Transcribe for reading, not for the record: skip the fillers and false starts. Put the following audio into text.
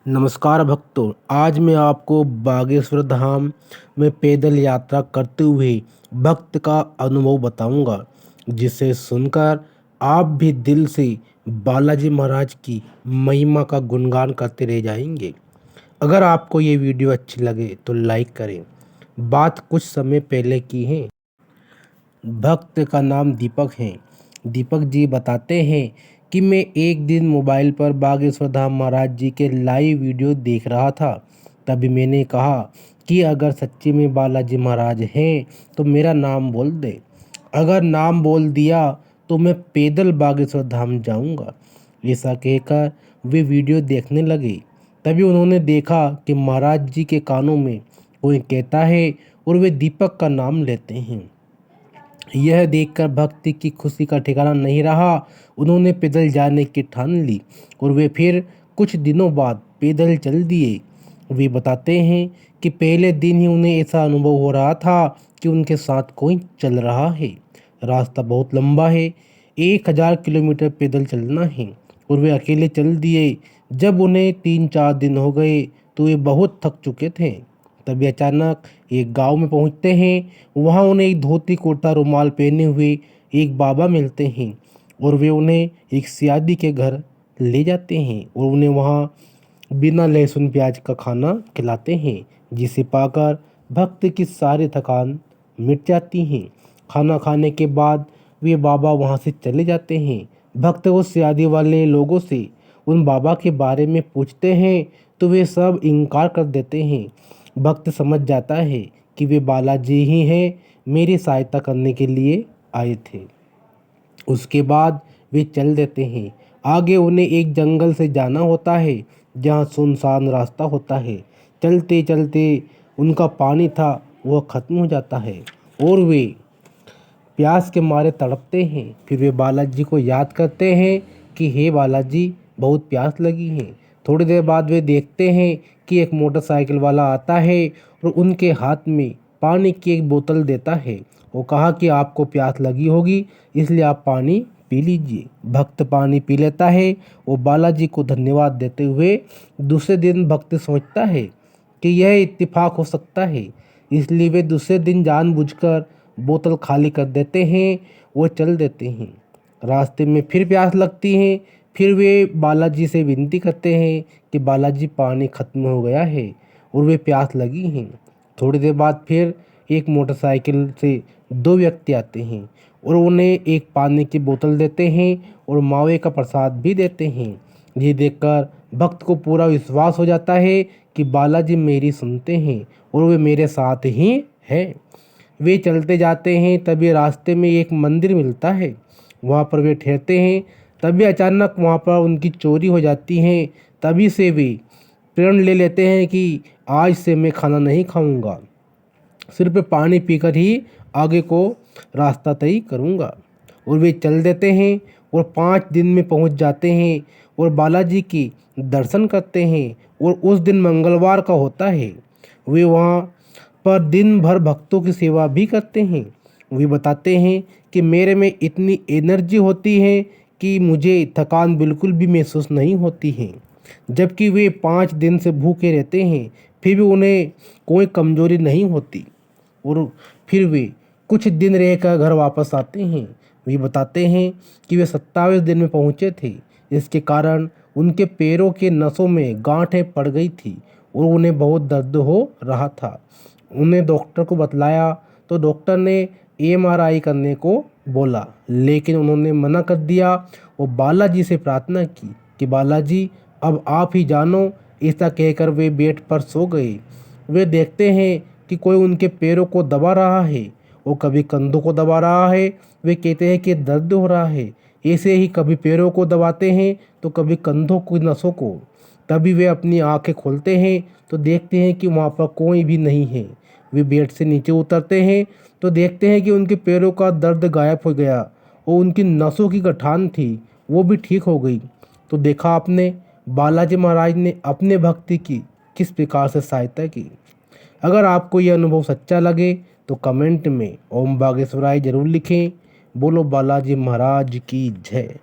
नमस्कार भक्तों, आज मैं आपको बागेश्वर धाम में पैदल यात्रा करते हुए भक्त का अनुभव बताऊंगा, जिसे सुनकर आप भी दिल से बालाजी महाराज की महिमा का गुणगान करते रह जाएंगे। अगर आपको ये वीडियो अच्छी लगे तो लाइक करें। बात कुछ समय पहले की है। भक्त का नाम दीपक है। दीपक जी बताते हैं कि मैं एक दिन मोबाइल पर बागेश्वर धाम महाराज जी के लाइव वीडियो देख रहा था। तभी मैंने कहा कि अगर सच्ची में बालाजी महाराज हैं तो मेरा नाम बोल दे। अगर नाम बोल दिया तो मैं पैदल बागेश्वर धाम जाऊंगा। ऐसा कहकर वे वीडियो देखने लगे। तभी उन्होंने देखा कि महाराज जी के कानों में कोई कहता है और वे दीपक का नाम लेते हैं। यह देखकर भक्ति की खुशी का ठिकाना नहीं रहा। उन्होंने पैदल जाने की ठान ली और वे फिर कुछ दिनों बाद पैदल चल दिए। वे बताते हैं कि पहले दिन ही उन्हें ऐसा अनुभव हो रहा था कि उनके साथ कोई चल रहा है। रास्ता बहुत लंबा है, 1000 किलोमीटर पैदल चलना है और वे अकेले चल दिए। जब उन्हें 3-4 दिन हो गए तो वे बहुत थक चुके थे। तभी अचानक एक गांव में पहुंचते हैं। वहां उन्हें एक धोती कुर्ता रुमाल पहने हुए एक बाबा मिलते हैं और वे उन्हें एक सियादी के घर ले जाते हैं और उन्हें वहां बिना लहसुन प्याज का खाना खिलाते हैं, जिसे पाकर भक्त की सारी थकान मिट जाती है। खाना खाने के बाद वे बाबा वहां से चले जाते हैं। भक्त उस सियादी वाले लोगों से उन बाबा के बारे में पूछते हैं तो वे सब इनकार कर देते हैं। भक्त समझ जाता है कि वे बालाजी ही हैं, मेरी सहायता करने के लिए आए थे। उसके बाद वे चल देते हैं। आगे उन्हें एक जंगल से जाना होता है जहाँ सुनसान रास्ता होता है। चलते चलते उनका पानी था वह खत्म हो जाता है और वे प्यास के मारे तड़पते हैं। फिर वे बालाजी को याद करते हैं कि हे बालाजी, बहुत प्यास लगी है। थोड़ी देर बाद वे देखते हैं कि एक मोटरसाइकिल वाला आता है और उनके हाथ में पानी की एक बोतल देता है। वो कहा कि आपको प्यास लगी होगी, इसलिए आप पानी पी लीजिए। भक्त पानी पी लेता है और बालाजी को धन्यवाद देते हुए दूसरे दिन भक्त सोचता है कि यह इत्तेफाक हो सकता है, इसलिए वे दूसरे दिन जानबूझकर बोतल खाली कर देते हैं। वो चल देते हैं। रास्ते में फिर प्यास लगती है। फिर वे बालाजी से विनती करते हैं कि बालाजी, पानी खत्म हो गया है और वे प्यास लगी हैं। थोड़ी देर बाद फिर एक मोटरसाइकिल से 2 व्यक्ति आते हैं और उन्हें एक पानी की बोतल देते हैं और मावे का प्रसाद भी देते हैं। ये देखकर भक्त को पूरा विश्वास हो जाता है कि बालाजी मेरी सुनते हैं और वे मेरे साथ ही हैं। वे चलते जाते हैं। तभी रास्ते में एक मंदिर मिलता है, वहाँ पर वे ठहरते हैं। तभी अचानक वहाँ पर उनकी चोरी हो जाती है। तभी से वे प्रण ले लेते हैं कि आज से मैं खाना नहीं खाऊंगा, सिर्फ पानी पीकर ही आगे को रास्ता तय करूंगा। और वे चल देते हैं और 5 दिन में पहुंच जाते हैं और बालाजी की दर्शन करते हैं। और उस दिन मंगलवार का होता है। वे वहाँ पर दिन भर भक्तों की सेवा भी करते हैं। वे बताते हैं कि मेरे में इतनी एनर्जी होती है कि मुझे थकान बिल्कुल भी महसूस नहीं होती है। जबकि वे 5 दिन से भूखे रहते हैं, फिर भी उन्हें कोई कमजोरी नहीं होती। और फिर वे कुछ दिन रहकर घर वापस आते हैं। वे बताते हैं कि वे 27 दिन में पहुंचे थे। इसके कारण उनके पैरों के नसों में गांठें पड़ गई थी और उन्हें बहुत दर्द हो रहा था। उन्हें डॉक्टर को बतलाया तो डॉक्टर ने एमआरआई करने को बोला, लेकिन उन्होंने मना कर दिया और बालाजी से प्रार्थना की कि बालाजी, अब आप ही जानो। ऐसा कहकर वे बेड पर सो गए। वे देखते हैं कि कोई उनके पैरों को दबा रहा है और कभी कंधों को दबा रहा है। वे कहते हैं कि दर्द हो रहा है। ऐसे ही कभी पैरों को दबाते हैं तो कभी कंधों की नसों को। तभी वे अपनी आंखें खोलते हैं तो देखते हैं कि वहाँ पर कोई भी नहीं है। वे बेड से नीचे उतरते हैं तो देखते हैं कि उनके पैरों का दर्द गायब हो गया और उनकी नसों की गठान थी वो भी ठीक हो गई। तो देखा आपने बालाजी महाराज ने अपने भक्ति की किस प्रकार से सहायता की। अगर आपको यह अनुभव सच्चा लगे तो कमेंट में ओम बागेश्वराय जरूर लिखें। बोलो बालाजी महाराज की जय।